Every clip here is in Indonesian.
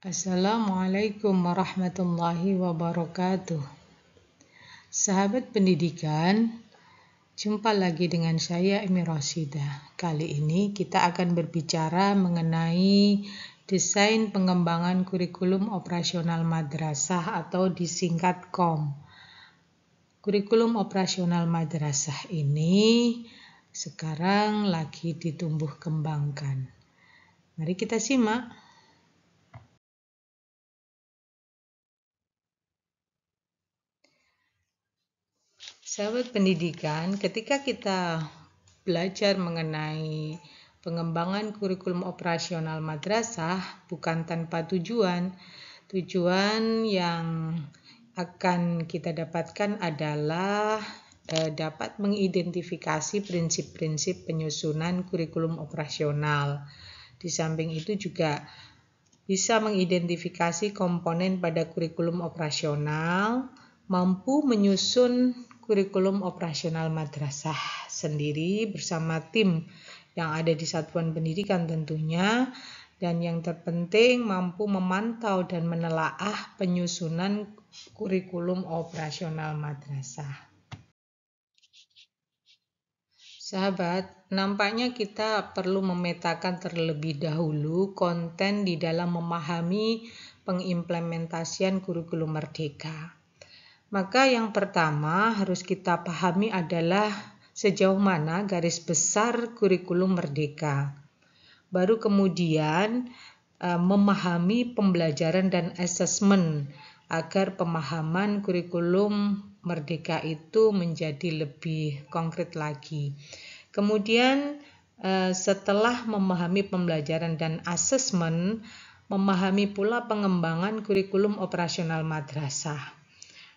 Assalamualaikum warahmatullahi wabarakatuh. Sahabat pendidikan, jumpa lagi dengan saya Emi Rosida. Kali ini kita akan berbicara mengenai desain pengembangan kurikulum operasional madrasah atau disingkat KOM. Kurikulum operasional madrasah ini sekarang lagi ditumbuh kembangkan. Mari kita simak. Sahabat pendidikan, ketika kita belajar mengenai pengembangan kurikulum operasional madrasah bukan tanpa tujuan. Tujuan yang akan kita dapatkan adalah dapat mengidentifikasi prinsip-prinsip penyusunan kurikulum operasional. Di samping itu juga bisa mengidentifikasi komponen pada kurikulum operasional, mampu menyusun kurikulum operasional madrasah sendiri bersama tim yang ada di satuan pendidikan tentunya, dan yang terpenting mampu memantau dan menelaah penyusunan kurikulum operasional madrasah. Sahabat, nampaknya kita perlu memetakan terlebih dahulu konten di dalam memahami pengimplementasian kurikulum merdeka. Maka yang pertama harus kita pahami adalah sejauh mana garis besar kurikulum merdeka. Baru kemudian memahami pembelajaran dan asesmen agar pemahaman kurikulum merdeka itu menjadi lebih konkret lagi. Kemudian setelah memahami pembelajaran dan asesmen, memahami pula pengembangan kurikulum operasional madrasah.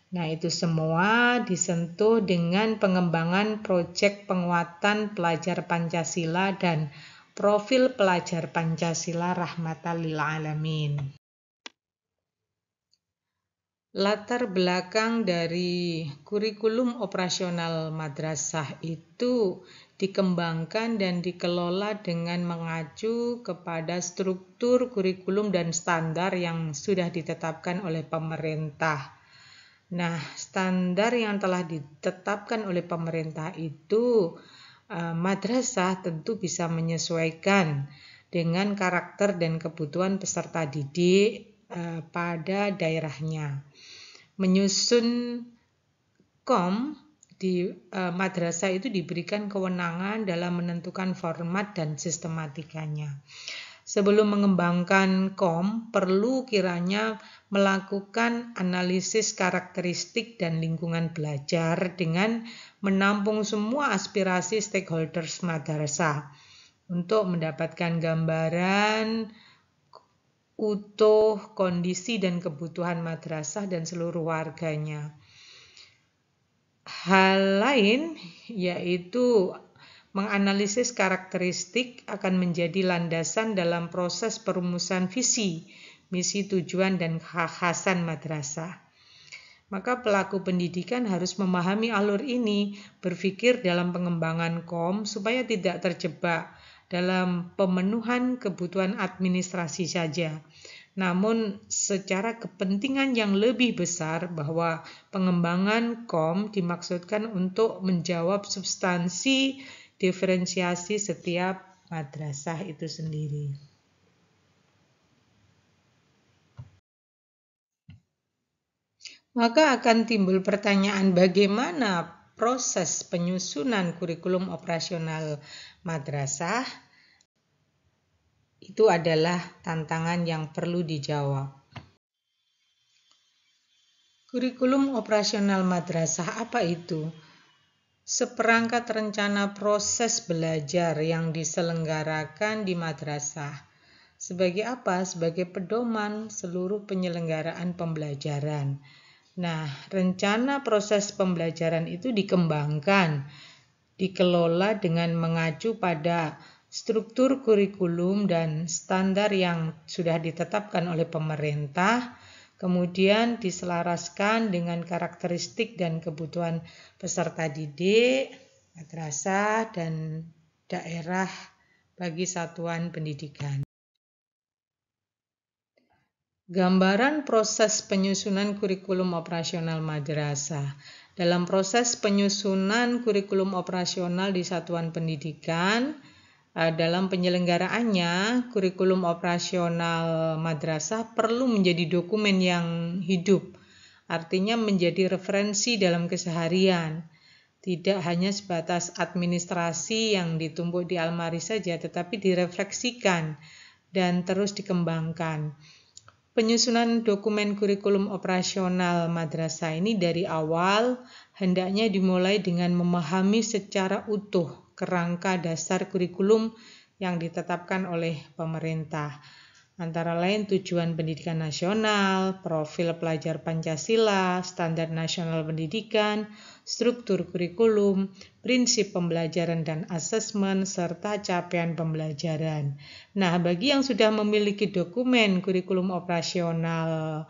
Nah, itu semua disentuh dengan pengembangan proyek penguatan pelajar Pancasila dan profil pelajar Pancasila rahmatan lil alamin. Latar belakang dari kurikulum operasional madrasah itu dikembangkan dan dikelola dengan mengacu kepada struktur kurikulum dan standar yang sudah ditetapkan oleh pemerintah. Nah, standar yang telah ditetapkan oleh pemerintah itu madrasah tentu bisa menyesuaikan dengan karakter dan kebutuhan peserta didik pada daerahnya. Menyusun KOM di madrasah itu diberikan kewenangan dalam menentukan format dan sistematikanya. Sebelum mengembangkan KOM, perlu kiranya melakukan analisis karakteristik dan lingkungan belajar dengan menampung semua aspirasi stakeholders madrasah untuk mendapatkan gambaran utuh kondisi dan kebutuhan madrasah dan seluruh warganya. Hal lain yaitu menganalisis karakteristik akan menjadi landasan dalam proses perumusan visi, misi, tujuan, dan kekhasan madrasah. Maka pelaku pendidikan harus memahami alur ini, berpikir dalam pengembangan KOM supaya tidak terjebak dalam pemenuhan kebutuhan administrasi saja. Namun secara kepentingan yang lebih besar bahwa pengembangan KOM dimaksudkan untuk menjawab substansi diferensiasi setiap madrasah itu sendiri. Maka akan timbul pertanyaan bagaimana proses penyusunan kurikulum operasional madrasah. Itu adalah tantangan yang perlu dijawab. Kurikulum operasional madrasah apa itu? Seperangkat rencana proses belajar yang diselenggarakan di madrasah. Sebagai apa? Sebagai pedoman seluruh penyelenggaraan pembelajaran. Nah, rencana proses pembelajaran itu dikembangkan, dikelola dengan mengacu pada struktur kurikulum dan standar yang sudah ditetapkan oleh pemerintah, kemudian diselaraskan dengan karakteristik dan kebutuhan peserta didik, madrasah, dan daerah bagi satuan pendidikan. Gambaran proses penyusunan kurikulum operasional madrasah. Dalam proses penyusunan kurikulum operasional di satuan pendidikan, dalam penyelenggaraannya, kurikulum operasional madrasah perlu menjadi dokumen yang hidup, artinya menjadi referensi dalam keseharian. Tidak hanya sebatas administrasi yang ditumpuk di almari saja, tetapi direfleksikan dan terus dikembangkan. Penyusunan dokumen kurikulum operasional madrasah ini dari awal hendaknya dimulai dengan memahami secara utuh kerangka dasar kurikulum yang ditetapkan oleh pemerintah. Antara lain tujuan pendidikan nasional, profil pelajar Pancasila, standar nasional pendidikan, struktur kurikulum, prinsip pembelajaran dan asesmen, serta capaian pembelajaran. Nah, bagi yang sudah memiliki dokumen kurikulum operasional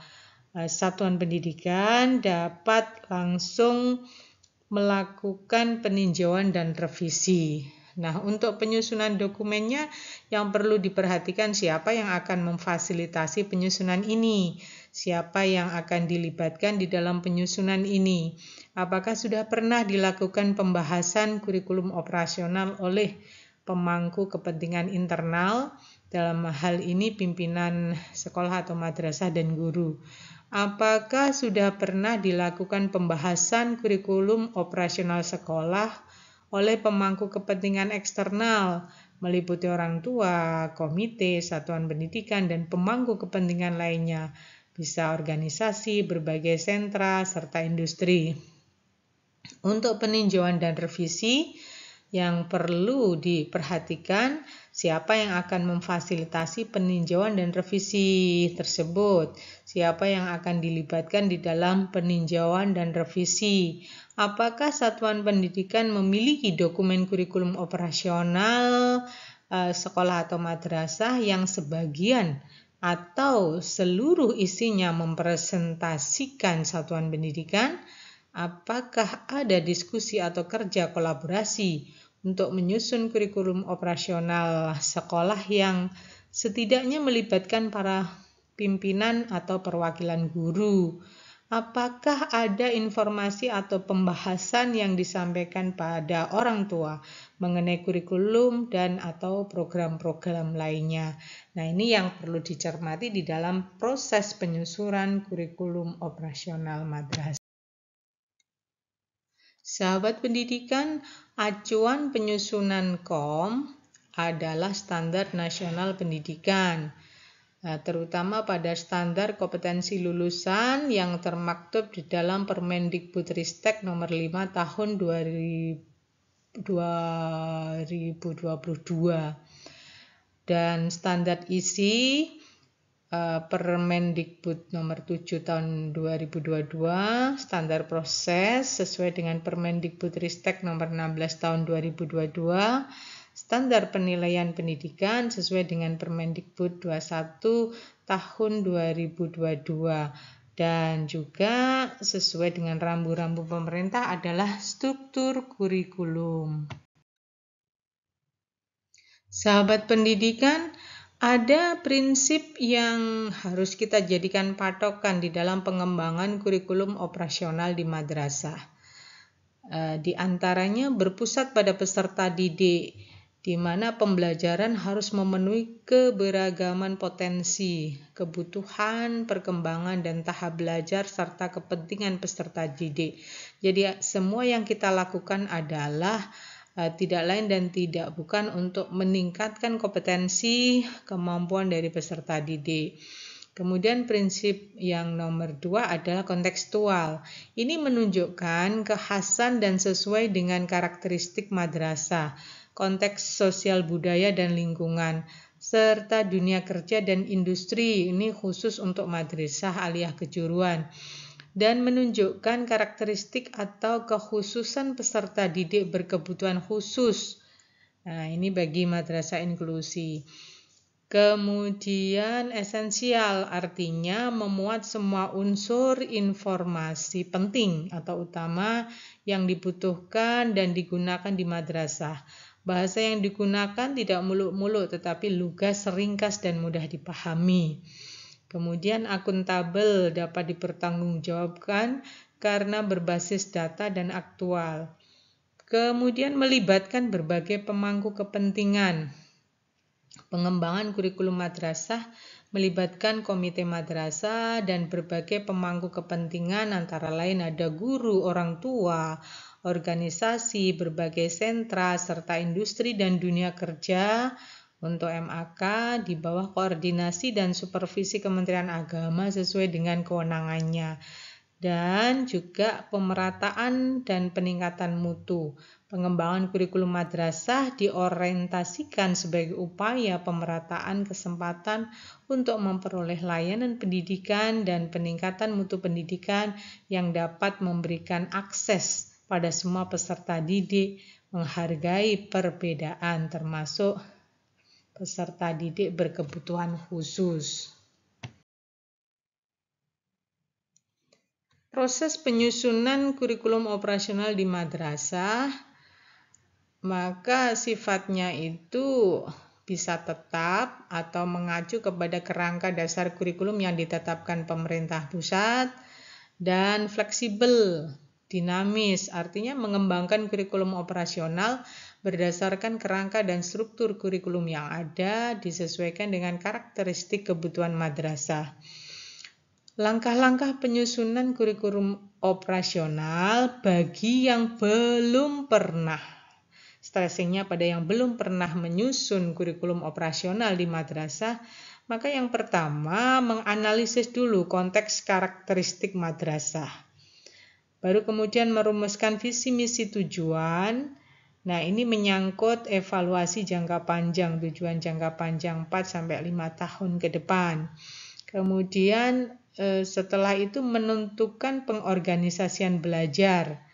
satuan pendidikan dapat langsung melakukan peninjauan dan revisi. Nah, untuk penyusunan dokumennya yang perlu diperhatikan siapa yang akan memfasilitasi penyusunan ini, siapa yang akan dilibatkan di dalam penyusunan ini, apakah sudah pernah dilakukan pembahasan kurikulum operasional oleh pemangku kepentingan internal, dalam hal ini pimpinan sekolah atau madrasah dan guru. Apakah sudah pernah dilakukan pembahasan kurikulum operasional sekolah oleh pemangku kepentingan eksternal, meliputi orang tua, komite, satuan pendidikan, dan pemangku kepentingan lainnya, bisa organisasi, berbagai sentra, serta industri. Untuk peninjauan dan revisi, yang perlu diperhatikan siapa yang akan memfasilitasi peninjauan dan revisi tersebut, siapa yang akan dilibatkan di dalam peninjauan dan revisi, apakah satuan pendidikan memiliki dokumen kurikulum operasional sekolah atau madrasah yang sebagian atau seluruh isinya mempresentasikan satuan pendidikan. Apakah ada diskusi atau kerja kolaborasi untuk menyusun kurikulum operasional sekolah yang setidaknya melibatkan para pimpinan atau perwakilan guru? Apakah ada informasi atau pembahasan yang disampaikan pada orang tua mengenai kurikulum dan atau program-program lainnya? Nah, ini yang perlu dicermati di dalam proses penyusunan kurikulum operasional madrasah. Sahabat pendidikan, acuan penyusunan KOM adalah standar nasional pendidikan, terutama pada standar kompetensi lulusan yang termaktub di dalam Permendikbudristek nomor 5 tahun 2022 dan standar isi Permendikbud nomor 7 tahun 2022, standar proses sesuai dengan Permendikbudristek nomor 16 tahun 2022, standar penilaian pendidikan sesuai dengan Permendikbud 21 tahun 2022, dan juga sesuai dengan rambu-rambu pemerintah adalah struktur kurikulum. Sahabat pendidikan, ada prinsip yang harus kita jadikan patokan di dalam pengembangan kurikulum operasional di madrasah. Di antaranya berpusat pada peserta didik, di mana pembelajaran harus memenuhi keberagaman potensi, kebutuhan, perkembangan, dan tahap belajar serta kepentingan peserta didik. Jadi semua yang kita lakukan adalah tidak lain dan tidak bukan untuk meningkatkan kompetensi kemampuan dari peserta didik. Kemudian prinsip yang nomor 2 adalah kontekstual. Ini menunjukkan kekhasan dan sesuai dengan karakteristik madrasah, konteks sosial budaya dan lingkungan, serta dunia kerja dan industri. Ini khusus untuk madrasah aliyah kejuruan. Dan menunjukkan karakteristik atau kekhususan peserta didik berkebutuhan khusus. Nah, ini bagi madrasah inklusi. Kemudian esensial, artinya memuat semua unsur informasi penting atau utama yang dibutuhkan dan digunakan di madrasah. Bahasa yang digunakan tidak muluk-muluk tetapi lugas, ringkas, dan mudah dipahami. Kemudian akuntabel, dapat dipertanggungjawabkan karena berbasis data dan aktual. Kemudian melibatkan berbagai pemangku kepentingan. Pengembangan kurikulum madrasah melibatkan komite madrasah dan berbagai pemangku kepentingan, antara lain ada guru, orang tua, organisasi, berbagai sentra, serta industri dan dunia kerja untuk MAK di bawah koordinasi dan supervisi Kementerian Agama sesuai dengan kewenangannya. Dan juga pemerataan dan peningkatan mutu. Pengembangan kurikulum madrasah diorientasikan sebagai upaya pemerataan kesempatan untuk memperoleh layanan pendidikan dan peningkatan mutu pendidikan yang dapat memberikan akses pada semua peserta didik, menghargai perbedaan termasuk peserta didik berkebutuhan khusus. Proses penyusunan kurikulum operasional di madrasah, maka sifatnya itu bisa tetap atau mengacu kepada kerangka dasar kurikulum yang ditetapkan pemerintah pusat, dan fleksibel, dinamis, artinya mengembangkan kurikulum operasional berdasarkan kerangka dan struktur kurikulum yang ada disesuaikan dengan karakteristik kebutuhan madrasah. Langkah-langkah penyusunan kurikulum operasional bagi yang belum pernah, stressingnya pada yang belum pernah menyusun kurikulum operasional di madrasah, maka yang pertama menganalisis dulu konteks karakteristik madrasah. Baru kemudian merumuskan visi misi tujuan. Nah, ini menyangkut evaluasi jangka panjang, tujuan jangka panjang 4-5 tahun ke depan. Kemudian setelah itu menentukan pengorganisasian belajar,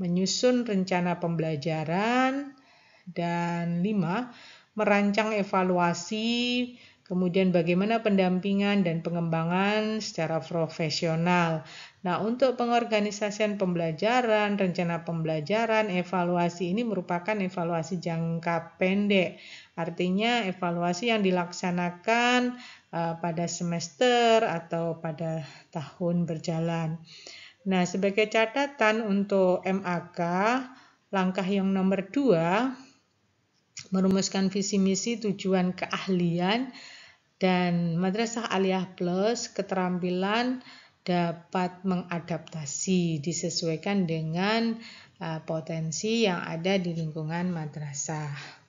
menyusun rencana pembelajaran, dan 5, merancang evaluasi, kemudian bagaimana pendampingan dan pengembangan secara profesional. Nah, untuk pengorganisasian pembelajaran, rencana pembelajaran, evaluasi ini merupakan evaluasi jangka pendek. Artinya evaluasi yang dilaksanakan pada semester atau pada tahun berjalan. Nah, sebagai catatan untuk MAK, langkah yang nomor 2, merumuskan visi misi tujuan keahlian dan Madrasah Aliyah Plus keterampilan dapat mengadaptasi disesuaikan dengan potensi yang ada di lingkungan madrasah.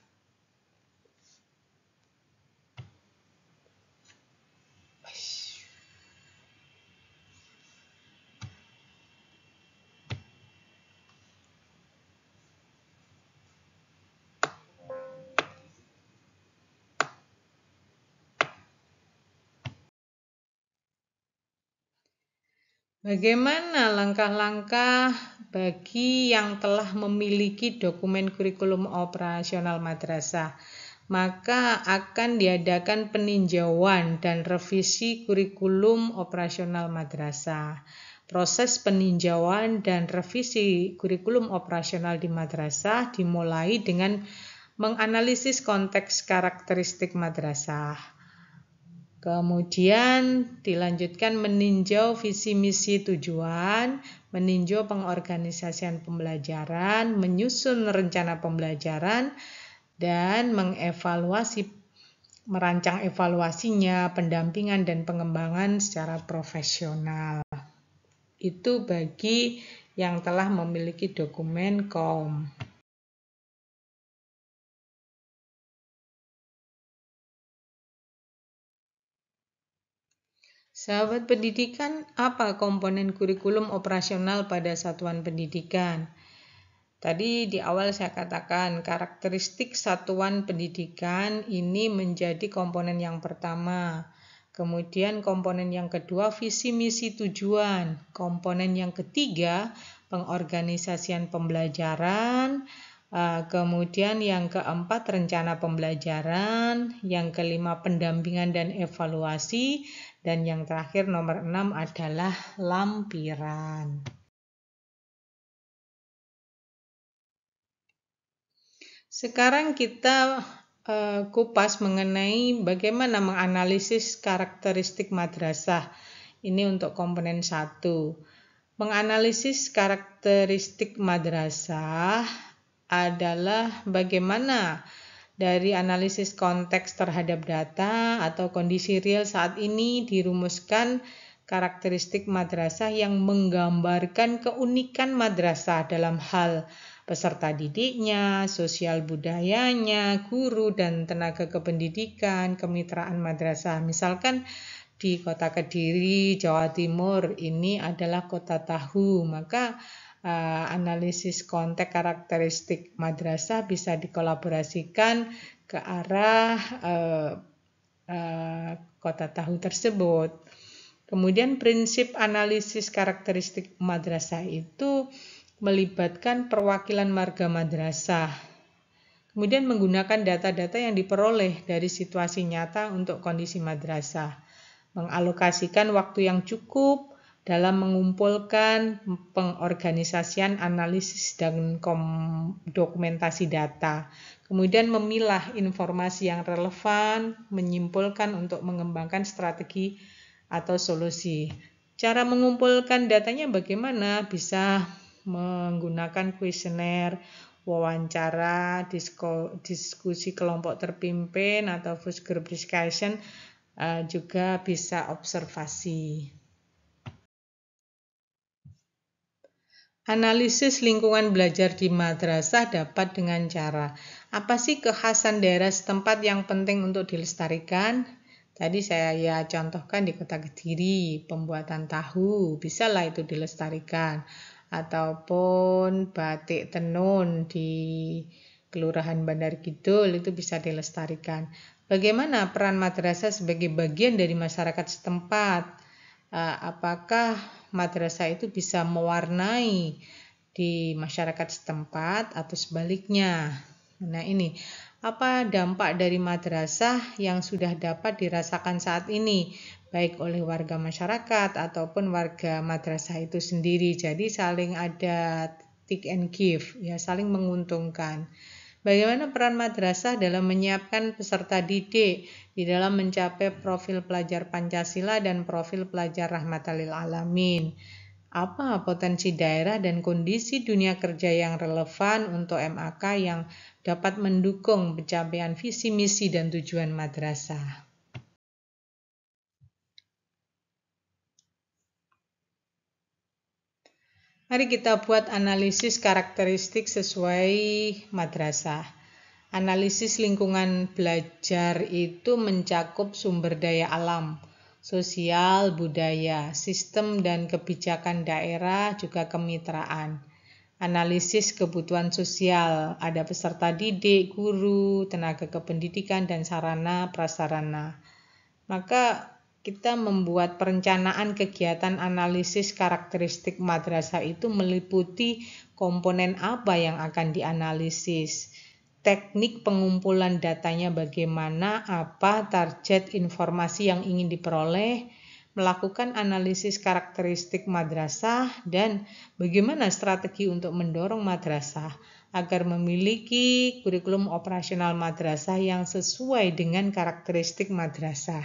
Bagaimana langkah-langkah bagi yang telah memiliki dokumen kurikulum operasional madrasah? Maka akan diadakan peninjauan dan revisi kurikulum operasional madrasah. Proses peninjauan dan revisi kurikulum operasional di madrasah dimulai dengan menganalisis konteks karakteristik madrasah. Kemudian dilanjutkan meninjau visi misi tujuan, meninjau pengorganisasian pembelajaran, menyusun rencana pembelajaran, dan merancang evaluasinya, pendampingan dan pengembangan secara profesional. Itu bagi yang telah memiliki dokumen KOM. Sahabat pendidikan, apa komponen kurikulum operasional pada satuan pendidikan? Tadi di awal saya katakan karakteristik satuan pendidikan ini menjadi komponen yang pertama. Kemudian komponen yang kedua visi misi tujuan. Komponen yang ketiga pengorganisasian pembelajaran. Kemudian yang keempat rencana pembelajaran. Yang kelima pendampingan dan evaluasi. Dan yang terakhir nomor 6 adalah lampiran. Sekarang kita kupas mengenai bagaimana menganalisis karakteristik madrasah. Ini untuk komponen 1. Menganalisis karakteristik madrasah adalah bagaimana dari analisis konteks terhadap data atau kondisi real saat ini dirumuskan karakteristik madrasah yang menggambarkan keunikan madrasah dalam hal peserta didiknya, sosial budayanya, guru dan tenaga kependidikan, kemitraan madrasah. Misalkan di Kota Kediri, Jawa Timur, ini adalah kota tahu, maka analisis konteks karakteristik madrasah bisa dikolaborasikan ke arah kota tahu tersebut. Kemudian prinsip analisis karakteristik madrasah itu melibatkan perwakilan marga madrasah. Kemudian menggunakan data-data yang diperoleh dari situasi nyata untuk kondisi madrasah. Mengalokasikan waktu yang cukup dalam mengumpulkan pengorganisasian analisis dan dokumentasi data. Kemudian memilah informasi yang relevan, menyimpulkan untuk mengembangkan strategi atau solusi. Cara mengumpulkan datanya bagaimana? Bisa menggunakan kuesioner, wawancara, diskusi kelompok terpimpin atau focus group discussion, juga bisa observasi. Analisis lingkungan belajar di madrasah dapat dengan cara apa sih kekhasan daerah setempat yang penting untuk dilestarikan? Tadi saya contohkan di Kota Kediri, pembuatan tahu, bisalah itu dilestarikan. Ataupun batik tenun di Kelurahan Bandar Kidul itu bisa dilestarikan. Bagaimana peran madrasah sebagai bagian dari masyarakat setempat? Apakah madrasah itu bisa mewarnai di masyarakat setempat atau sebaliknya? Nah, ini apa dampak dari madrasah yang sudah dapat dirasakan saat ini, baik oleh warga masyarakat ataupun warga madrasah itu sendiri. Jadi saling ada take and give, ya, saling menguntungkan. Bagaimana peran madrasah dalam menyiapkan peserta didik di dalam mencapai profil pelajar Pancasila dan profil pelajar rahmatan lil alamin? Apa potensi daerah dan kondisi dunia kerja yang relevan untuk MAK yang dapat mendukung pencapaian visi, misi, dan tujuan madrasah? Mari kita buat analisis karakteristik sesuai madrasah. Analisis lingkungan belajar itu mencakup sumber daya alam, sosial, budaya, sistem dan kebijakan daerah, juga kemitraan. Analisis kebutuhan sosial, ada peserta didik, guru, tenaga kependidikan, dan sarana prasarana. Maka kita membuat perencanaan kegiatan analisis karakteristik madrasah itu meliputi komponen apa yang akan dianalisis, teknik pengumpulan datanya bagaimana, apa target informasi yang ingin diperoleh, melakukan analisis karakteristik madrasah, dan bagaimana strategi untuk mendorong madrasah agar memiliki kurikulum operasional madrasah yang sesuai dengan karakteristik madrasah.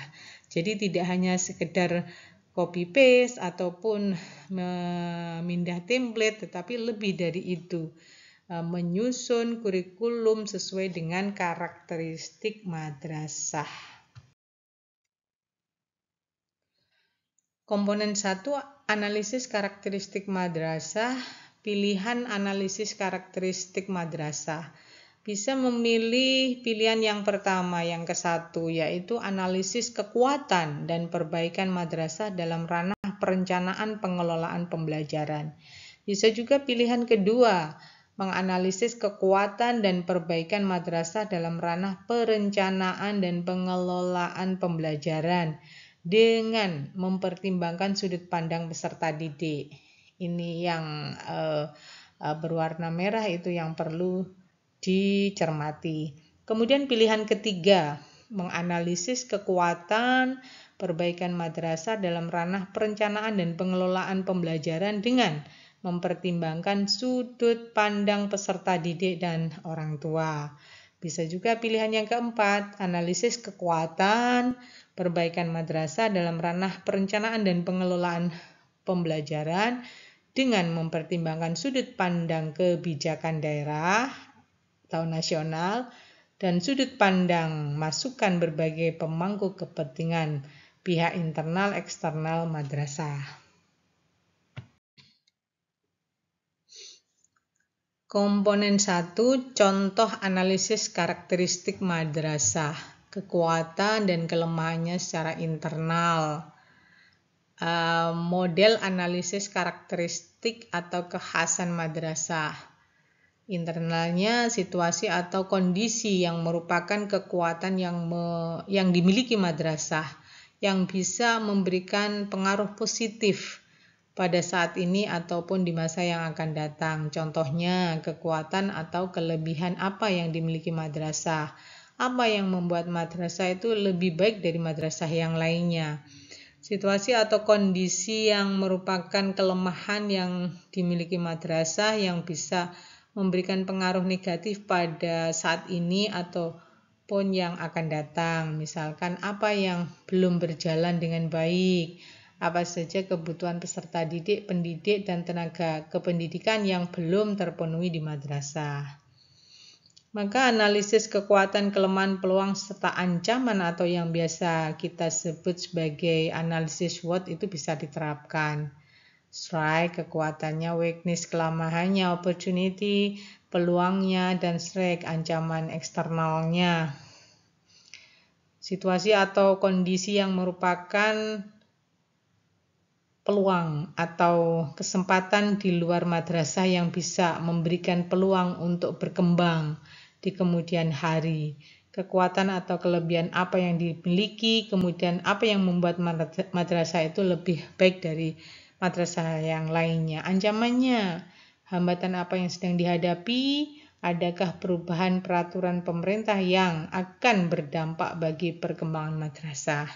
Jadi tidak hanya sekedar copy paste ataupun memindah template, tetapi lebih dari itu, menyusun kurikulum sesuai dengan karakteristik madrasah. Komponen 1, analisis karakteristik madrasah. Pilihan analisis karakteristik madrasah. Bisa memilih pilihan yang pertama, yang ke-1, yaitu analisis kekuatan dan perbaikan madrasah dalam ranah perencanaan pengelolaan pembelajaran. Bisa juga pilihan kedua, menganalisis kekuatan dan perbaikan madrasah dalam ranah perencanaan dan pengelolaan pembelajaran dengan mempertimbangkan sudut pandang peserta didik. Ini yang berwarna merah itu yang perlu dicermati. Kemudian pilihan ketiga, menganalisis kekuatan perbaikan madrasah dalam ranah perencanaan dan pengelolaan pembelajaran dengan mempertimbangkan sudut pandang peserta didik dan orang tua. Bisa juga pilihan yang keempat, analisis kekuatan perbaikan madrasah dalam ranah perencanaan dan pengelolaan pembelajaran dengan mempertimbangkan sudut pandang kebijakan daerah atau nasional dan sudut pandang masukan berbagai pemangku kepentingan pihak internal eksternal madrasah. Komponen 1, contoh analisis karakteristik madrasah, kekuatan dan kelemahannya secara internal. Model analisis karakteristik atau kekhasan madrasah. Internalnya situasi atau kondisi yang merupakan kekuatan yang dimiliki madrasah yang bisa memberikan pengaruh positif pada saat ini ataupun di masa yang akan datang. Contohnya, kekuatan atau kelebihan apa yang dimiliki madrasah. Apa yang membuat madrasah itu lebih baik dari madrasah yang lainnya. Situasi atau kondisi yang merupakan kelemahan yang dimiliki madrasah yang bisa memberikan pengaruh negatif pada saat ini ataupun yang akan datang. Misalkan apa yang belum berjalan dengan baik, apa saja kebutuhan peserta didik, pendidik, dan tenaga kependidikan yang belum terpenuhi di madrasah. Maka analisis kekuatan, kelemahan, peluang, serta ancaman atau yang biasa kita sebut sebagai analisis SWOT itu bisa diterapkan. Strike, kekuatannya, weakness, kelemahannya, opportunity, peluangnya, dan strike, ancaman eksternalnya. Situasi atau kondisi yang merupakan peluang atau kesempatan di luar madrasah yang bisa memberikan peluang untuk berkembang di kemudian hari. Kekuatan atau kelebihan apa yang dimiliki, kemudian apa yang membuat madrasah itu lebih baik dari madrasah yang lainnya. Ancamannya, hambatan apa yang sedang dihadapi, adakah perubahan peraturan pemerintah yang akan berdampak bagi perkembangan madrasah.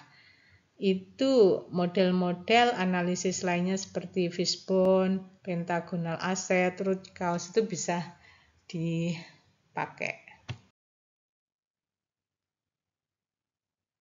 Itu model-model analisis lainnya seperti fishbone, pentagonal asset, root cause itu bisa dipakai.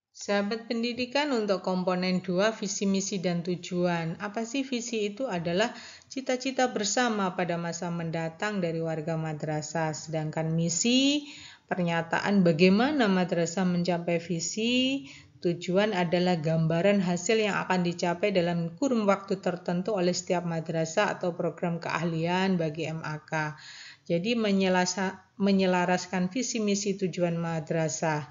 Sahabat pendidikan, untuk komponen 2, visi, misi, dan tujuan. Apa sih visi? Itu adalah cita-cita bersama pada masa mendatang dari warga madrasah. Sedangkan misi, pernyataan bagaimana madrasah mencapai visi. Tujuan adalah gambaran hasil yang akan dicapai dalam kurun waktu tertentu oleh setiap madrasah atau program keahlian bagi MAK. Jadi menyelaraskan visi, misi, tujuan madrasah.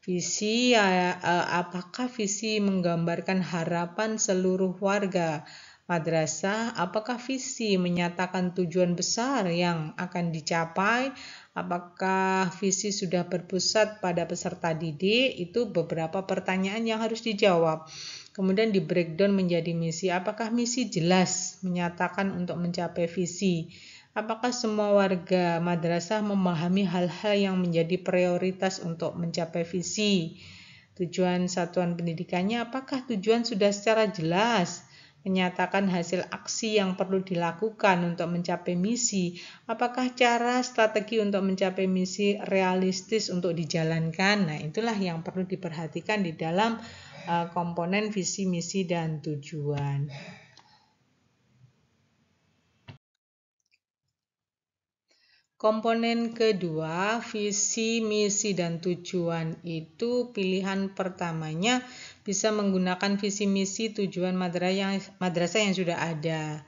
Visi, apakah visi menggambarkan harapan seluruh warga madrasah? Apakah visi menyatakan tujuan besar yang akan dicapai? Apakah visi sudah berpusat pada peserta didik? Itu beberapa pertanyaan yang harus dijawab. Kemudian di breakdown menjadi misi. Apakah misi jelas menyatakan untuk mencapai visi? Apakah semua warga madrasah memahami hal-hal yang menjadi prioritas untuk mencapai visi? Tujuan satuan pendidikannya, apakah tujuan sudah secara jelas menyatakan hasil aksi yang perlu dilakukan untuk mencapai misi? Apakah cara strategi untuk mencapai misi realistis untuk dijalankan? Nah, itulah yang perlu diperhatikan di dalam komponen visi, misi, dan tujuan. Komponen kedua, visi, misi, dan tujuan itu pilihan pertamanya bisa menggunakan visi, misi, tujuan madrasah yang sudah ada.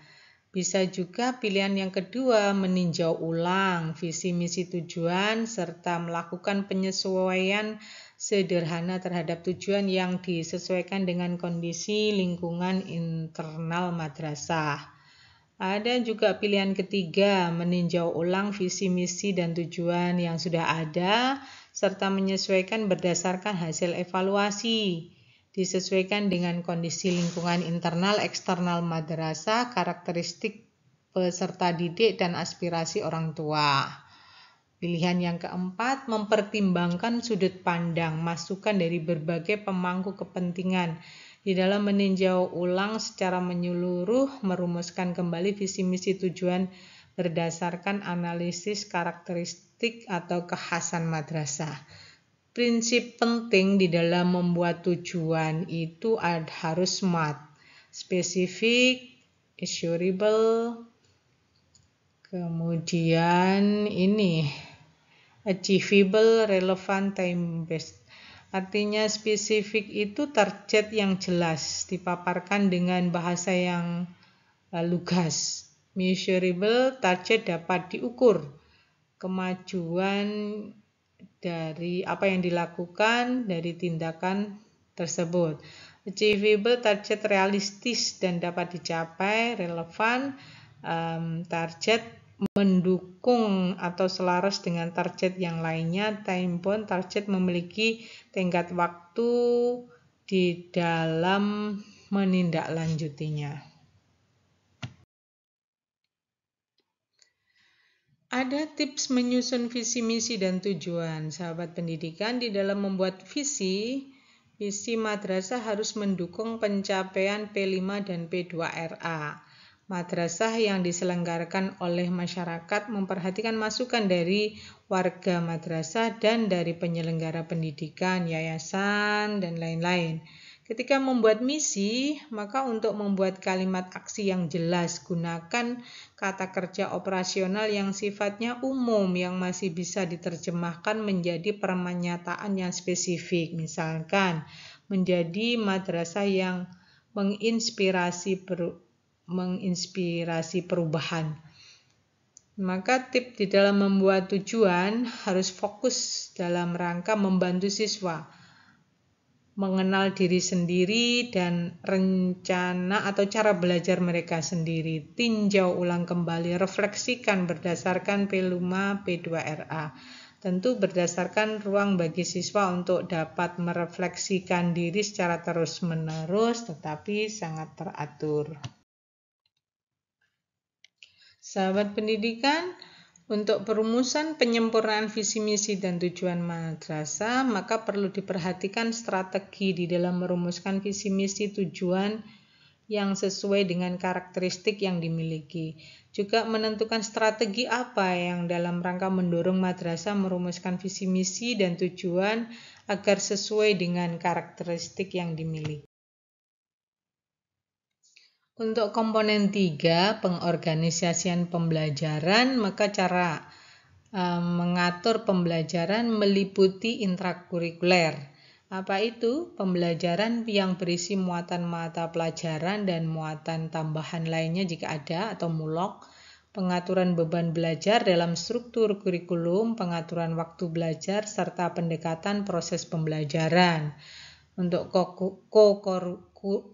Bisa juga pilihan yang kedua, meninjau ulang visi, misi, tujuan, serta melakukan penyesuaian sederhana terhadap tujuan yang disesuaikan dengan kondisi lingkungan internal madrasah. Ada juga pilihan ketiga, meninjau ulang visi, misi, dan tujuan yang sudah ada, serta menyesuaikan berdasarkan hasil evaluasi. Disesuaikan dengan kondisi lingkungan internal, eksternal madrasah, karakteristik peserta didik, dan aspirasi orang tua. Pilihan yang keempat, mempertimbangkan sudut pandang, masukan dari berbagai pemangku kepentingan. Di dalam meninjau ulang secara menyeluruh, merumuskan kembali visi, misi, tujuan berdasarkan analisis karakteristik karakteristik atau kekhasan madrasah. Prinsip penting di dalam membuat tujuan itu harus SMART, spesifik, achievable, kemudian ini achievable, relevant, time based. Artinya spesifik itu target yang jelas, dipaparkan dengan bahasa yang lugas. Measurable, target dapat diukur. Kemajuan dari apa yang dilakukan dari tindakan tersebut. Achievable, target realistis dan dapat dicapai. Relevan, target mendukung atau selaras dengan target yang lainnya. Time bound, target memiliki tenggat waktu di dalam menindaklanjutinya. Ada tips menyusun visi, misi, dan tujuan. Sahabat pendidikan, di dalam membuat visi madrasah harus mendukung pencapaian P5 dan P2RA. Madrasah yang diselenggarakan oleh masyarakat memperhatikan masukan dari warga madrasah dan dari penyelenggara pendidikan, yayasan, dan lain-lain. Ketika membuat misi, maka untuk membuat kalimat aksi yang jelas, gunakan kata kerja operasional yang sifatnya umum yang masih bisa diterjemahkan menjadi pernyataan yang spesifik. Misalkan, menjadi madrasah yang menginspirasi perubahan. Maka tips di dalam membuat tujuan harus fokus dalam rangka membantu siswa mengenal diri sendiri dan rencana atau cara belajar mereka sendiri. Tinjau ulang kembali, refleksikan berdasarkan P5, P2RA. Tentu berdasarkan ruang bagi siswa untuk dapat merefleksikan diri secara terus-menerus tetapi sangat teratur. Sahabat pendidikan, untuk perumusan penyempurnaan visi misi dan tujuan madrasah, maka perlu diperhatikan strategi di dalam merumuskan visi misi tujuan yang sesuai dengan karakteristik yang dimiliki. Juga menentukan strategi apa yang dalam rangka mendorong madrasah merumuskan visi misi dan tujuan agar sesuai dengan karakteristik yang dimiliki. Untuk komponen 3, pengorganisasian pembelajaran, maka cara mengatur pembelajaran meliputi intrakurikuler. Apa itu? Pembelajaran yang berisi muatan mata pelajaran dan muatan tambahan lainnya jika ada atau mulok, pengaturan beban belajar dalam struktur kurikulum, pengaturan waktu belajar, serta pendekatan proses pembelajaran. Untuk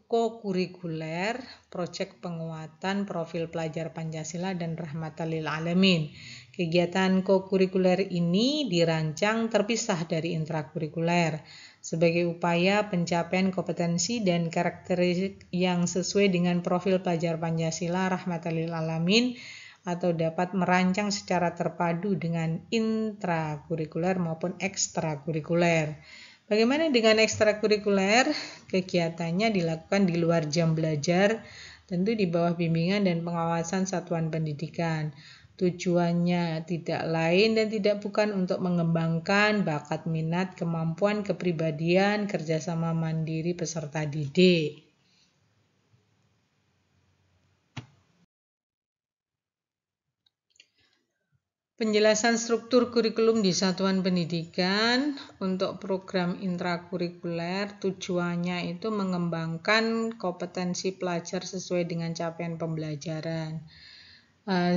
kokurikuler, proyek penguatan profil pelajar Pancasila dan rahmatan lil alamin. Kegiatan kokurikuler ini dirancang terpisah dari intrakurikuler sebagai upaya pencapaian kompetensi dan karakteristik yang sesuai dengan profil pelajar Pancasila rahmatan lil alamin atau dapat merancang secara terpadu dengan intrakurikuler maupun ekstrakurikuler. Bagaimana dengan ekstrakurikuler? Kegiatannya dilakukan di luar jam belajar, tentu di bawah bimbingan dan pengawasan satuan pendidikan. Tujuannya tidak lain dan tidak bukan untuk mengembangkan bakat, minat, kemampuan, kepribadian, kerjasama mandiri peserta didik. Penjelasan struktur kurikulum di satuan pendidikan untuk program intrakurikuler tujuannya itu mengembangkan kompetensi pelajar sesuai dengan capaian pembelajaran.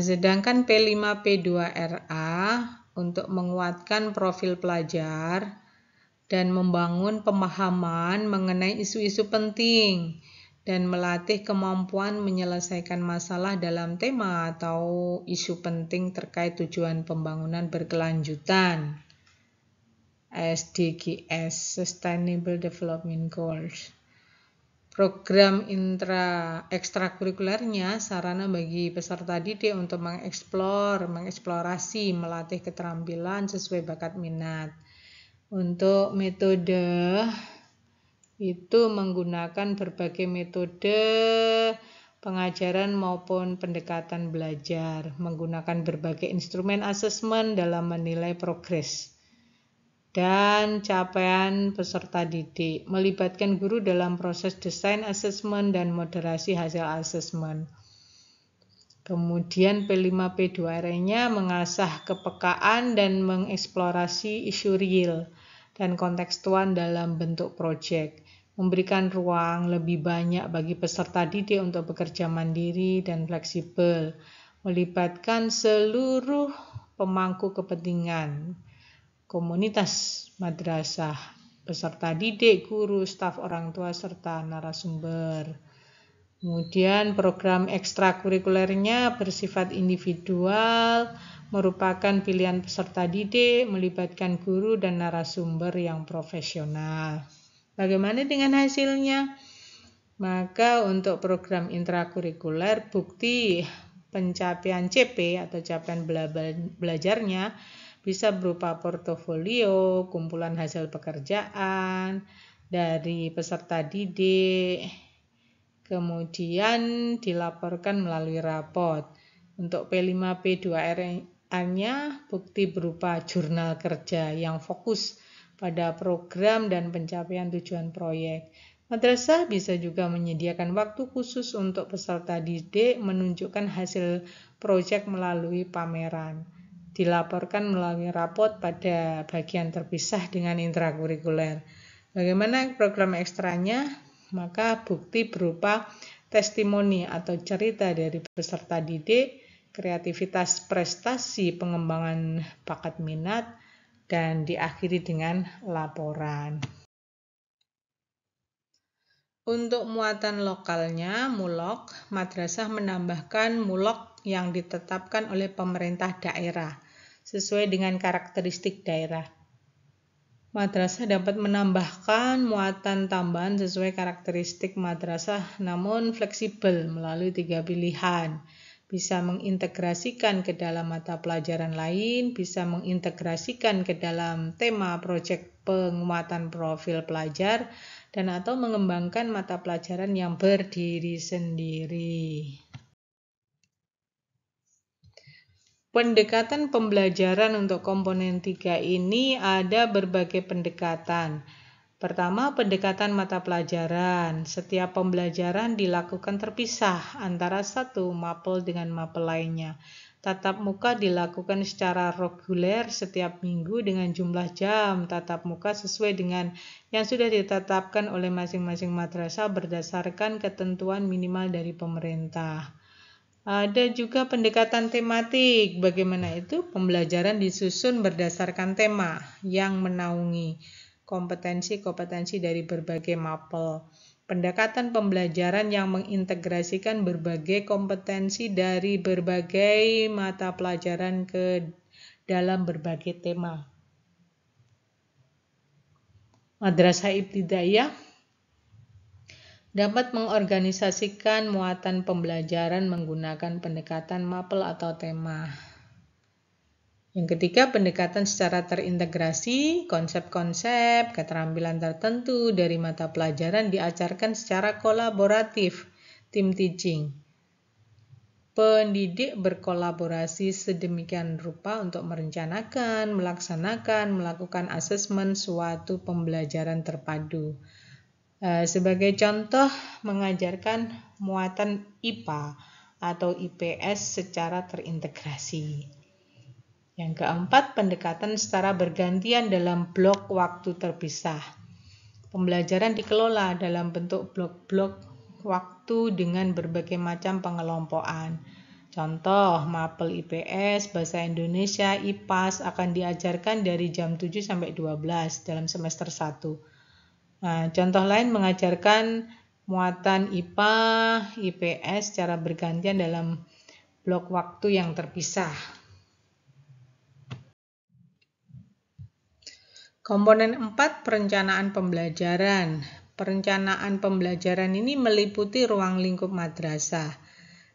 Sedangkan P5 P2RA untuk menguatkan profil pelajar dan membangun pemahaman mengenai isu-isu penting dan melatih kemampuan menyelesaikan masalah dalam tema atau isu penting terkait tujuan pembangunan berkelanjutan SDGs, Sustainable Development Goals. Program ekstrakurikulernya sarana bagi peserta didik untuk mengeksplorasi, melatih keterampilan sesuai bakat minat. Untuk metode itu menggunakan berbagai metode pengajaran maupun pendekatan belajar, menggunakan berbagai instrumen asesmen dalam menilai progres dan capaian peserta didik, melibatkan guru dalam proses desain asesmen dan moderasi hasil asesmen. Kemudian P5P2R-nya mengasah kepekaan dan mengeksplorasi isu real dan kontekstual dalam bentuk proyek, memberikan ruang lebih banyak bagi peserta didik untuk bekerja mandiri dan fleksibel, melibatkan seluruh pemangku kepentingan, komunitas madrasah, peserta didik, guru, staf orang tua, serta narasumber. Kemudian program ekstrakurikulernya bersifat individual, merupakan pilihan peserta didik, melibatkan guru dan narasumber yang profesional. Bagaimana dengan hasilnya? Maka untuk program intrakurikuler, bukti pencapaian CP atau capaian belajarnya bisa berupa portofolio, kumpulan hasil pekerjaan dari peserta didik, kemudian dilaporkan melalui rapot. Untuk P5P2R-nya bukti berupa jurnal kerja yang fokus pada program dan pencapaian tujuan proyek. Madrasah bisa juga menyediakan waktu khusus untuk peserta didik menunjukkan hasil proyek melalui pameran. Dilaporkan melalui rapot pada bagian terpisah dengan intrakurikuler. Bagaimana program ekstranya? Maka bukti berupa testimoni atau cerita dari peserta didik, kreativitas prestasi pengembangan bakat minat, dan diakhiri dengan laporan. Untuk muatan lokalnya, mulok, madrasah menambahkan mulok yang ditetapkan oleh pemerintah daerah sesuai dengan karakteristik daerah. Madrasah dapat menambahkan muatan tambahan sesuai karakteristik madrasah namun fleksibel melalui 3 pilihan. Bisa mengintegrasikan ke dalam mata pelajaran lain, bisa mengintegrasikan ke dalam tema proyek penguatan profil pelajar, dan atau mengembangkan mata pelajaran yang berdiri sendiri. Pendekatan pembelajaran untuk komponen 3 ini ada berbagai pendekatan. Pertama, pendekatan mata pelajaran. Setiap pembelajaran dilakukan terpisah antara satu mapel dengan mapel lainnya. Tatap muka dilakukan secara reguler setiap minggu dengan jumlah jam tatap muka sesuai dengan yang sudah ditetapkan oleh masing-masing madrasah berdasarkan ketentuan minimal dari pemerintah. Ada juga pendekatan tematik. Bagaimana itu? Pembelajaran disusun berdasarkan tema yang menaungi kompetensi-kompetensi dari berbagai mapel. Pendekatan pembelajaran yang mengintegrasikan berbagai kompetensi dari berbagai mata pelajaran ke dalam berbagai tema. Madrasah Ibtidaiyah dapat mengorganisasikan muatan pembelajaran menggunakan pendekatan mapel atau tema. Yang ketiga, pendekatan secara terintegrasi, konsep-konsep, keterampilan tertentu dari mata pelajaran diajarkan secara kolaboratif, tim teaching. Pendidik berkolaborasi sedemikian rupa untuk merencanakan, melaksanakan, melakukan asesmen suatu pembelajaran terpadu. Sebagai contoh, mengajarkan muatan IPA atau IPS secara terintegrasi. Yang keempat, pendekatan secara bergantian dalam blok waktu terpisah. Pembelajaran dikelola dalam bentuk blok-blok waktu dengan berbagai macam pengelompokan. Contoh, mapel IPS, Bahasa Indonesia, IPAS akan diajarkan dari jam 7 sampai 12 dalam semester 1. Contoh lain mengajarkan muatan IPA, IPS secara bergantian dalam blok waktu yang terpisah. Komponen 4, perencanaan pembelajaran. Perencanaan pembelajaran ini meliputi ruang lingkup madrasah.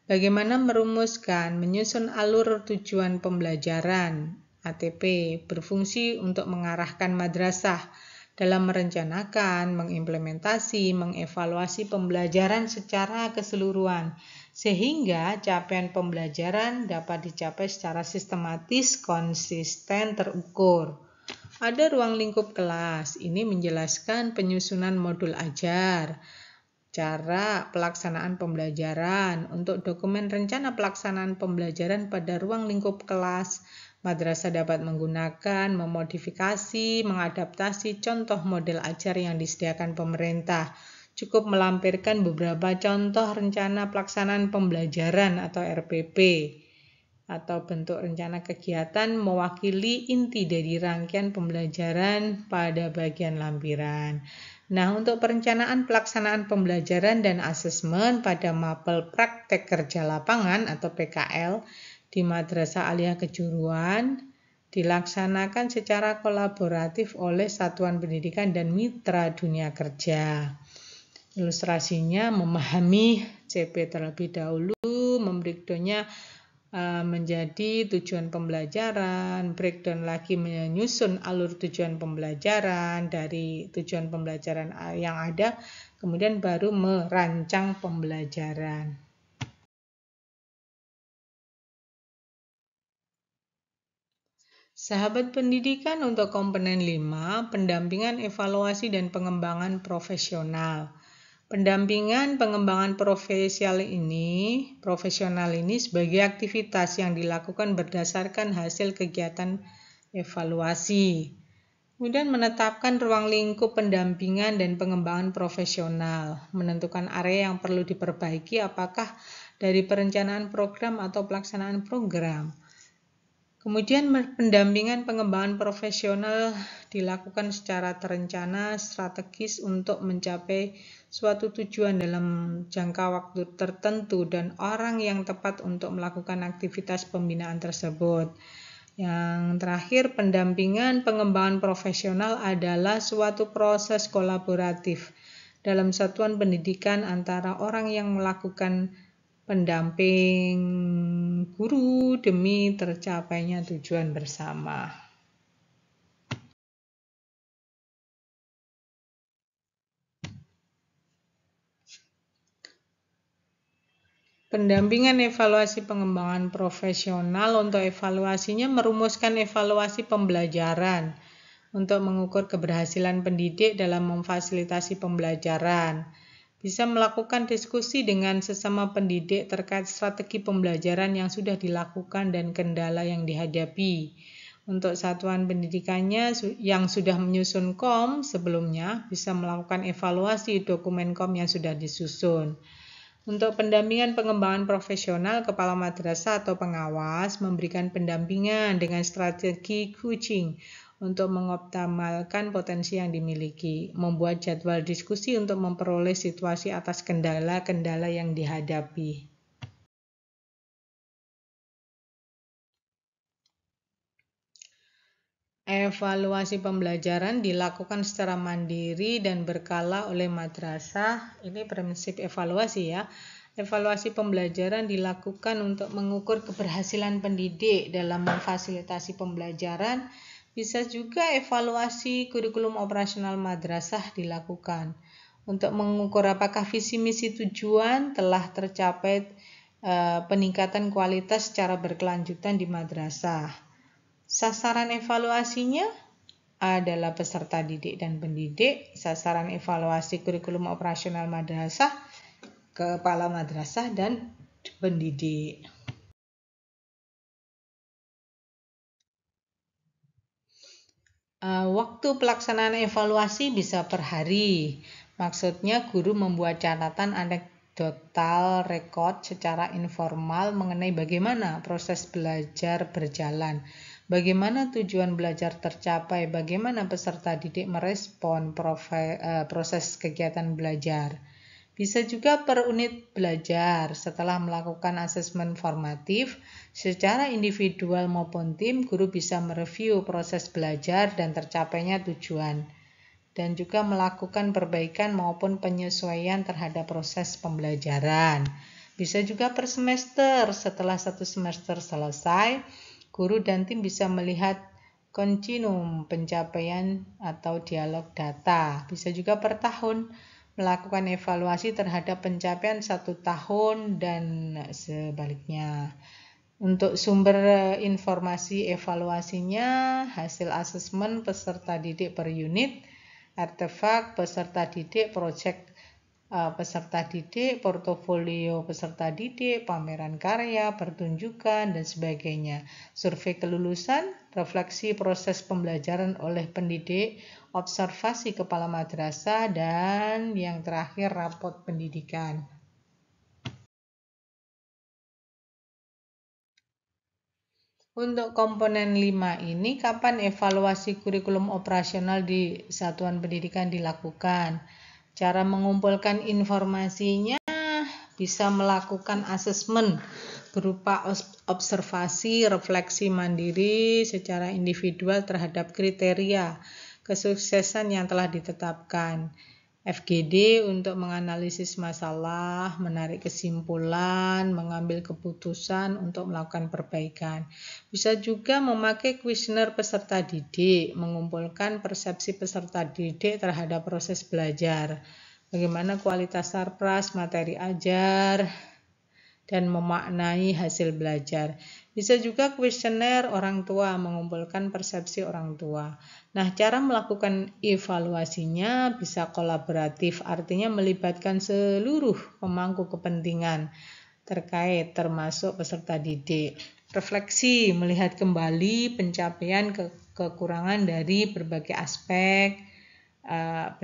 Bagaimana merumuskan, menyusun alur tujuan pembelajaran, ATP, berfungsi untuk mengarahkan madrasah dalam merencanakan, mengimplementasi, mengevaluasi pembelajaran secara keseluruhan, sehingga capaian pembelajaran dapat dicapai secara sistematis, konsisten, terukur. Ada ruang lingkup kelas. Ini menjelaskan penyusunan modul ajar, cara pelaksanaan pembelajaran. Untuk dokumen rencana pelaksanaan pembelajaran pada ruang lingkup kelas, madrasah dapat menggunakan, memodifikasi, mengadaptasi contoh model ajar yang disediakan pemerintah. Cukup melampirkan beberapa contoh rencana pelaksanaan pembelajaran atau RPP atau bentuk rencana kegiatan mewakili inti dari rangkaian pembelajaran pada bagian lampiran. Nah, untuk perencanaan pelaksanaan pembelajaran dan asesmen pada mapel praktek kerja lapangan atau PKL di Madrasah Aliyah Kejuruan dilaksanakan secara kolaboratif oleh satuan pendidikan dan mitra dunia kerja. Ilustrasinya memahami CP terlebih dahulu, membreakdownnya menjadi tujuan pembelajaran, breakdown lagi menyusun alur tujuan pembelajaran dari tujuan pembelajaran yang ada, kemudian baru merancang pembelajaran. Sahabat pendidikan, untuk komponen 5, pendampingan, evaluasi, dan pengembangan profesional. Pendampingan pengembangan profesional ini sebagai aktivitas yang dilakukan berdasarkan hasil kegiatan evaluasi. Kemudian menetapkan ruang lingkup pendampingan dan pengembangan profesional, menentukan area yang perlu diperbaiki apakah dari perencanaan program atau pelaksanaan program. Kemudian pendampingan pengembangan profesional dilakukan secara terencana, strategis untuk mencapai suatu tujuan dalam jangka waktu tertentu dan orang yang tepat untuk melakukan aktivitas pembinaan tersebut. Yang terakhir, pendampingan pengembangan profesional adalah suatu proses kolaboratif dalam satuan pendidikan antara orang yang melakukan pendamping guru demi tercapainya tujuan bersama. Pendampingan evaluasi pengembangan profesional. Untuk evaluasinya merumuskan evaluasi pembelajaran untuk mengukur keberhasilan pendidik dalam memfasilitasi pembelajaran. Bisa melakukan diskusi dengan sesama pendidik terkait strategi pembelajaran yang sudah dilakukan dan kendala yang dihadapi. Untuk satuan pendidikannya yang sudah menyusun KOM sebelumnya, bisa melakukan evaluasi dokumen KOM yang sudah disusun. Untuk pendampingan pengembangan profesional, kepala madrasah atau pengawas memberikan pendampingan dengan strategi coaching untuk mengoptimalkan potensi yang dimiliki, membuat jadwal diskusi untuk memperoleh situasi atas kendala-kendala yang dihadapi. Evaluasi pembelajaran dilakukan secara mandiri dan berkala oleh madrasah. Ini prinsip evaluasi ya. Evaluasi pembelajaran dilakukan untuk mengukur keberhasilan pendidik dalam memfasilitasi pembelajaran. Bisa juga evaluasi kurikulum operasional madrasah dilakukan untuk mengukur apakah visi misi tujuan telah tercapai, peningkatan kualitas secara berkelanjutan di madrasah. Sasaran evaluasinya adalah peserta didik dan pendidik. Sasaran evaluasi kurikulum operasional madrasah, kepala madrasah dan pendidik. Waktu pelaksanaan evaluasi bisa per hari. Maksudnya guru membuat catatan anekdotal rekod secara informal mengenai bagaimana proses belajar berjalan, bagaimana tujuan belajar tercapai, bagaimana peserta didik merespon proses kegiatan belajar. Bisa juga per unit belajar. Setelah melakukan asesmen formatif, secara individual maupun tim, guru bisa mereview proses belajar dan tercapainya tujuan, dan juga melakukan perbaikan maupun penyesuaian terhadap proses pembelajaran. Bisa juga per semester. Setelah satu semester selesai, guru dan tim bisa melihat kontinum pencapaian atau dialog data. Bisa juga per tahun melakukan evaluasi terhadap pencapaian 1 tahun dan sebaliknya. Untuk sumber informasi evaluasinya, hasil asesmen peserta didik per unit, artefak peserta didik, proyek peserta didik, portofolio peserta didik, pameran karya, pertunjukan, dan sebagainya. Survei kelulusan, refleksi proses pembelajaran oleh pendidik, observasi kepala madrasah, dan yang terakhir raport pendidikan. Untuk komponen 5 ini, kapan evaluasi kurikulum operasional di satuan pendidikan dilakukan? Cara mengumpulkan informasinya bisa melakukan asesmen berupa observasi, refleksi mandiri secara individual terhadap kriteria kesuksesan yang telah ditetapkan. FGD untuk menganalisis masalah, menarik kesimpulan, mengambil keputusan untuk melakukan perbaikan. Bisa juga memakai kuesioner peserta didik, mengumpulkan persepsi peserta didik terhadap proses belajar, bagaimana kualitas sarpras, materi ajar, dan memaknai hasil belajar. Bisa juga kuesioner orang tua, mengumpulkan persepsi orang tua. Nah, cara melakukan evaluasinya bisa kolaboratif, artinya melibatkan seluruh pemangku kepentingan terkait termasuk peserta didik. Refleksi, melihat kembali pencapaian kekurangan dari berbagai aspek,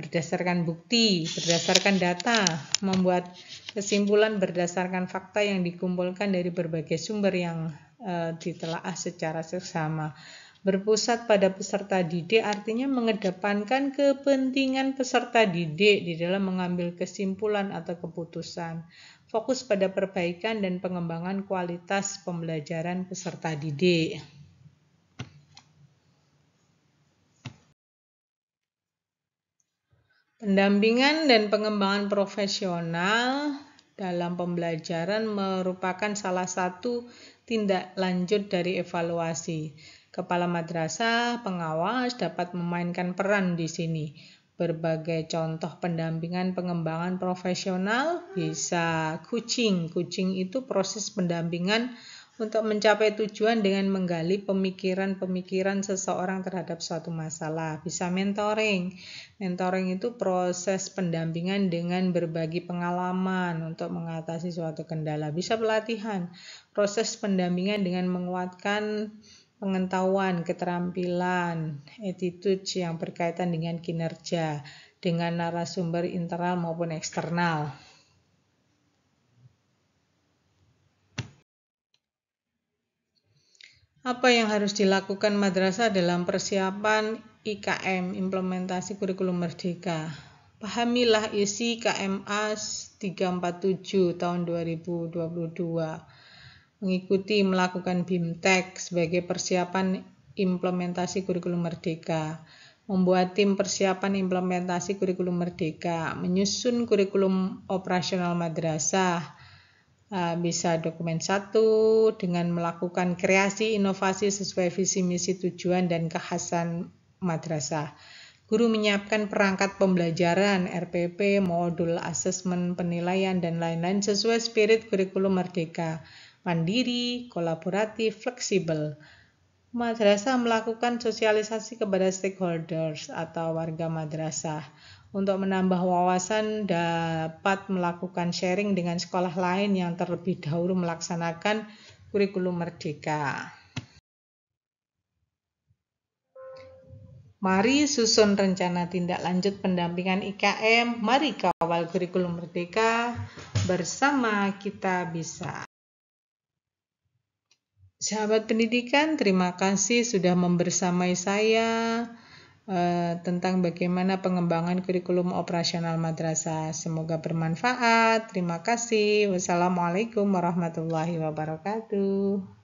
berdasarkan bukti, berdasarkan data, membuat kesimpulan berdasarkan fakta yang dikumpulkan dari berbagai sumber yang ditelaah secara seksama. Berpusat pada peserta didik artinya mengedepankan kepentingan peserta didik di dalam mengambil kesimpulan atau keputusan. Fokus pada perbaikan dan pengembangan kualitas pembelajaran peserta didik. Pendampingan dan pengembangan profesional dalam pembelajaran merupakan salah satu tindak lanjut dari evaluasi. Kepala madrasah, pengawas dapat memainkan peran di sini. Berbagai contoh pendampingan pengembangan profesional bisa coaching. Coaching itu proses pendampingan untuk mencapai tujuan dengan menggali pemikiran-pemikiran seseorang terhadap suatu masalah. Bisa mentoring. Mentoring itu proses pendampingan dengan berbagi pengalaman untuk mengatasi suatu kendala. Bisa pelatihan. Proses pendampingan dengan menguatkan pengetahuan, keterampilan, attitude yang berkaitan dengan kinerja, dengan narasumber internal maupun eksternal. Apa yang harus dilakukan madrasah dalam persiapan IKM, implementasi kurikulum merdeka? Pahamilah isi KMA 347 tahun 2022. Mengikuti melakukan BIMTEK sebagai persiapan implementasi kurikulum merdeka. Membuat tim persiapan implementasi kurikulum merdeka. Menyusun kurikulum operasional madrasah. Bisa dokumen 1 dengan melakukan kreasi inovasi sesuai visi misi tujuan dan kekhasan madrasah. Guru menyiapkan perangkat pembelajaran, RPP, modul asesmen, penilaian, dan lain-lain sesuai spirit kurikulum merdeka, mandiri, kolaboratif, fleksibel. Madrasah melakukan sosialisasi kepada stakeholders atau warga madrasah. Untuk menambah wawasan dapat melakukan sharing dengan sekolah lain yang terlebih dahulu melaksanakan kurikulum merdeka. Mari susun rencana tindak lanjut pendampingan IKM. Mari kawal kurikulum merdeka. Bersama kita bisa. Sahabat pendidikan, terima kasih sudah membersamai saya tentang bagaimana pengembangan kurikulum operasional madrasah. Semoga bermanfaat. Terima kasih. Wassalamualaikum warahmatullahi wabarakatuh.